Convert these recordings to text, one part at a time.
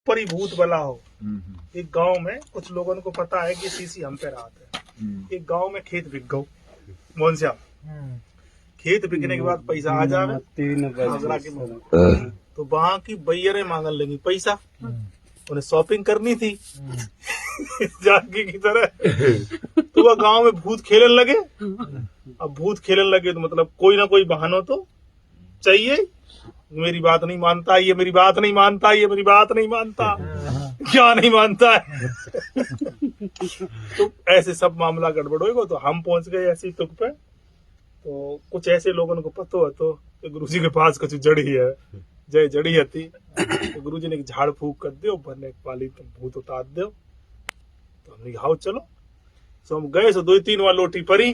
ऊपर ही भूत बला हो। एक गांव में कुछ लोगों को पता है कि सीसी हम पे रात है। एक गांव में खेत बिक गो, मोहन श्याम खेत बिकने के बाद पैसा आ जावे तो वहां की बैयरें मांगने लगी पैसा, उन्हें शॉपिंग करनी थी जाकी की तरह। तो वह गांव में भूत खेलने लगे। अब भूत खेलने लगे तो मतलब कोई ना कोई बहाना तो चाहिए। मेरी बात नहीं मानता, ये मेरी बात नहीं मानता, ये मेरी बात नहीं मानता, क्या नहीं मानता है। तो ऐसे सब मामला गड़बड़ होगा। तो हम पहुंच गए ऐसी तुक पे। तो कुछ ऐसे लोगों को पता हो तो गुरुजी के पास कुछ जड़ी है, जय जड़ी हती। तो गुरुजी ने झाड़ फूक कर दो, भरने पाली तुम भूत उतार दो। तो हमने हाउ चलो। तो हम गए, सो 2-3 वार लोटी परी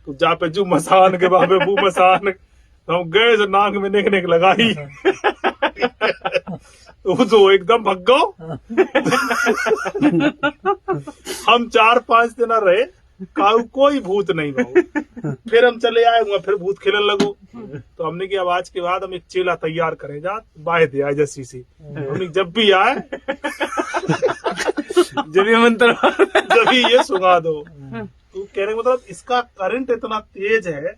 तो जा पे जू मसान के बाबे बू मसान। तो हम गए, सो नाक में नेक नेक लगाई तो एकदम भग गो। हम 4-5 दिन रहे, कोई भूत नहीं भाऊ। फिर हम चले आए, फिर भूत खेलने लगो। तो हमने की आवाज के बाद हम एक चेला तैयार करें जा बाहे दे आए जैसी सी। हमने जब भी आए जब ये मंत्र जब ये सुना दो। तो कहने का मतलब इसका करंट इतना तेज है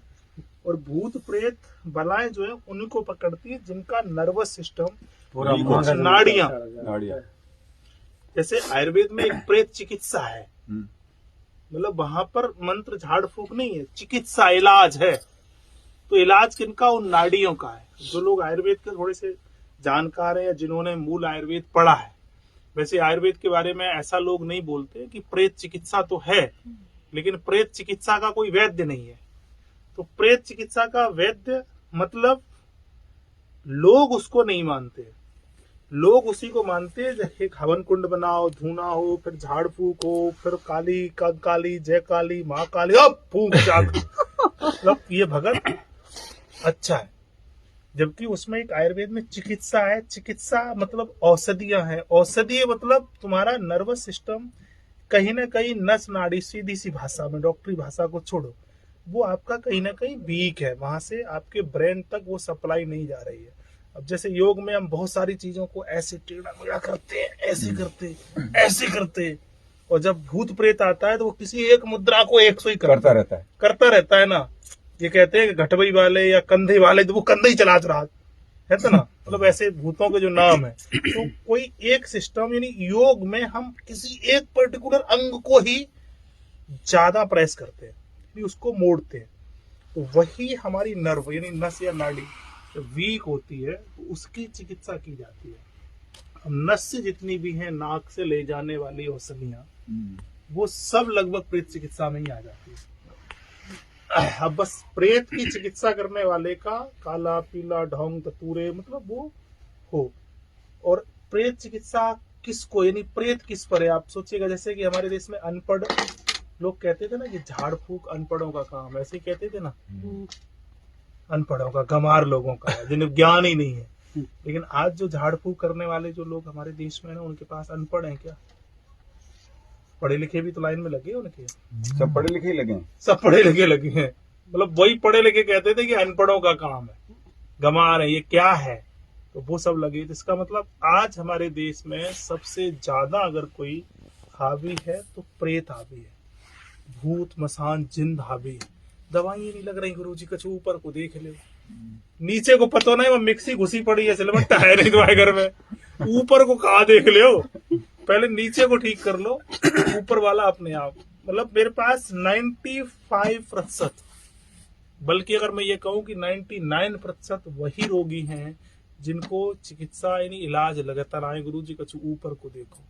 और भूत प्रेत बलाएं जो है उनको पकड़ती है जिनका नर्वस सिस्टम पूरा नाड़ियां। जैसे आयुर्वेद में एक प्रेत चिकित्सा है, मतलब वहां पर मंत्र झाड़ फूक नहीं है, चिकित्सा इलाज है। तो इलाज किनका? उन नाड़ियों का है। जो लोग आयुर्वेद के थोड़े से जानकार है या जिन्होंने मूल आयुर्वेद पढ़ा है। वैसे आयुर्वेद के बारे में ऐसा लोग नहीं बोलते कि प्रेत चिकित्सा तो है, लेकिन प्रेत चिकित्सा का कोई वैद्य नहीं है। तो प्रेत चिकित्सा का वैद्य मतलब लोग उसको नहीं मानते। लोग उसी को मानते हैं जैसे एक हवन कुंड बनाओ, धूना हो, फिर झाड़ फूक हो, फिर काली काली जय काली माँ काली अब फूक जाग। मतलब ये भगत अच्छा है, जबकि उसमें एक आयुर्वेद में चिकित्सा है। चिकित्सा मतलब औषधियां हैं। औषधि मतलब तुम्हारा नर्वस सिस्टम कहीं ना कहीं नस नाड़ी, सीधी सी भाषा में, डॉक्टरी भाषा को छोड़ो, वो आपका कहीं ना कहीं वीक है। वहां से आपके ब्रेन तक वो सप्लाई नहीं जा रही है। अब जैसे योग में हम बहुत सारी चीजों को ऐसे टेढ़ा मेढ़ा करते हैं, ऐसे करते, और जब भूत प्रेत आता है तो वो किसी एक मुद्रा को 100 ही करता रहता है ना। ये कहते हैं कि घटवई वाले या कंधे वाले, तो वो कंधे ही चला रहा है तो ना। मतलब ऐसे भूतों के जो नाम है, तो कोई एक सिस्टम, यानी योग में हम किसी एक पर्टिकुलर अंग को ही ज्यादा प्रेस करते हैं, उसको मोड़ते हैं। तो वही हमारी नर्व यानी नस या नाड़ी वीक होती है तो उसकी चिकित्सा की जाती है। अब नस से जितनी भी हैं, नाक से ले जाने वाली औषधियां, वो सब लगभग प्रेत चिकित्सा में ही आ जाती है। अब बस प्रेत की चिकित्सा करने वाले का काला पीला ढोंग ततूरे मतलब वो हो। और प्रेत चिकित्सा किसको, यानी प्रेत किस पर है? आप सोचिएगा, जैसे कि हमारे देश में अनपढ़ लोग कहते थे ना कि झाड़ फूक अनपढ़ों का काम, ऐसे ही कहते थे ना, अनपढ़ों का, गंवार लोगों का, जिन्हें ज्ञान ही नहीं है। लेकिन आज जो झाड़ फूक करने वाले जो लोग हमारे देश में है ना, उनके पास अनपढ़ है क्या? पढ़े लिखे भी तो लाइन में लगे उनके, सब पढ़े लिखे लगे, सब पढ़े लिखे लगे हैं। मतलब वही पढ़े लिखे कहते थे कि अनपढ़ों का काम है, गंवार है, ये क्या है, तो वो सब लगे। तो इसका मतलब आज हमारे देश में सबसे ज्यादा अगर कोई हावी है तो प्रेत हावी है, भूत मसान जिन हावी है। दवाई नहीं लग रही गुरुजी, कछु ऊपर को देख ले, नीचे को पता नहीं, वो मिक्सी घुसी पड़ी है, सिलबट्टा है नहीं दवाई घर में, ऊपर को कहा देख ले हो। पहले नीचे को ठीक कर लो, ऊपर वाला अपने आप। मतलब मेरे पास 95%, बल्कि अगर मैं ये कहूं कि 99% वही रोगी हैं जिनको चिकित्सा यानी इलाज लगातार आए, गुरुजी कछु ऊपर को देखो,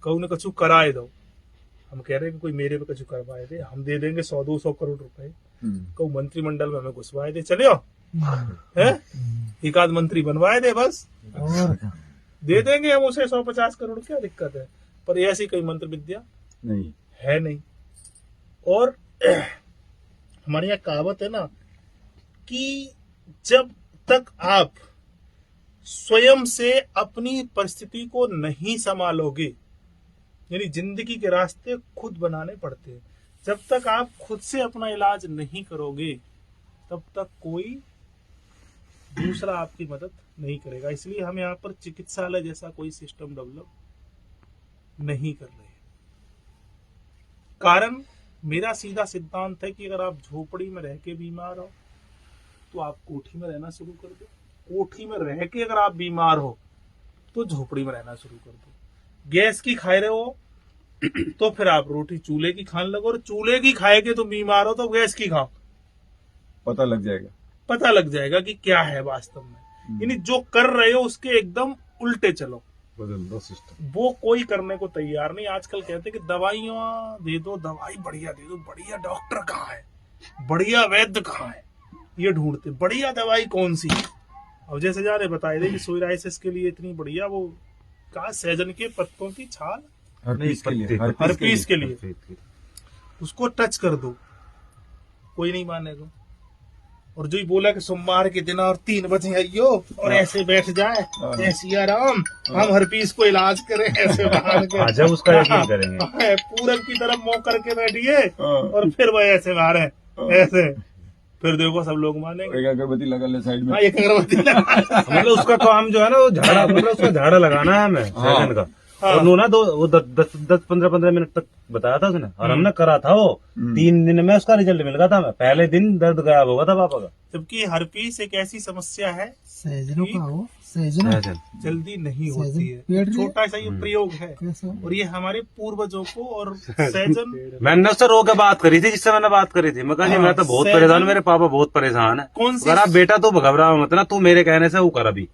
कहू ने कछु कराए दो। हम कह रहे हैं कि कोई मेरे पे कछु करवाए दे, हम दे देंगे 100-200 करोड़ रुपए, कहू मंत्रिमंडल में हमें घुसवाए दे, चले है एक आध मंत्री बनवाए दे, बस दे देंगे हम उसे 150 करोड़, क्या दिक्कत है। पर ऐसी कोई मंत्र विद्या नहीं है नहीं। और हमारे यहाँ कहावत है ना कि जब तक आप स्वयं से अपनी परिस्थिति को नहीं संभालोगे, यानी जिंदगी के रास्ते खुद बनाने पड़ते हैं, जब तक आप खुद से अपना इलाज नहीं करोगे तब तक कोई दूसरा आपकी मदद नहीं करेगा। इसलिए हम यहाँ पर चिकित्सालय जैसा कोई सिस्टम डेवलप नहीं कर रहे। कारण मेरा सीधा सिद्धांत है कि अगर आप झोपड़ी में रह के बीमार हो तो आप कोठी में रहना शुरू कर दो, कोठी में रह के अगर आप बीमार हो तो झोपड़ी में रहना शुरू कर दो। गैस की खाए रहे हो तो फिर आप रोटी चूल्हे की खाने लगो, और चूल्हे की खाए के तुम बीमार हो तो गैस की खाओ, पता लग जाएगा कि क्या है वास्तव में। यानी जो कर रहे हो उसके एकदम उल्टे चलो, बदल दो सिस्टम। वो कोई करने को तैयार नहीं। आजकल कहते हैं कि दवाइयां दे दो, दवाई बढ़िया दे दो, बढ़िया डॉक्टर कहाँ है, बढ़िया वैद्य कहाँ है, ये ढूंढते बढ़िया दवाई कौन सी। अब जैसे जा रहे बताए थे कि सोराइसिस के लिए इतनी बढ़िया वो कहा सहजन के पत्तों की छाल हर्पीस के लिए उसको टच कर दो, कोई नहीं मानेगा। और जो ही बोला कि सोमवार के दिन और 3 बजे आइयो और ऐसे बैठ जाए, ऐसी आराम हम हर्पीस को इलाज करें, ऐसे बाहर के जब उसका यकीन करेंगे पूरब की तरफ मुंह करके बैठिए और फिर वह ऐसे मारे ऐसे, फिर देखो सब लोग मानेंगे। एक अगरबत्ती लगा ले साइड में। एक अगरबत्ती लगा मतलब उसका काम जो है ना वो झाड़ा, मतलब उसका झाड़ा लगाना है हमें सहजन का। और उन्होंने वो 10-15 मिनट तक बताया था उसने, और हमने करा था वो 3 दिन में उसका रिजल्ट मिल गया था। हमें पहले दिन दर्द गायब होगा था पापा का। जबकि हर्पीस एक ऐसी समस्या है सहजनों का हो, सहजन जल्दी नहीं होती है, छोटा सा ये प्रयोग है और ये हमारे पूर्वजों को और सहजन। मैंने उससे रो के बात करी थी, जिससे मैंने बात करी थी, मैं कहा जी मैं तो बहुत परेशान, मेरे पापा बहुत परेशान है। कौन सी बेटा तू घबरा मत ना, तू मेरे कहने से वो कर अभी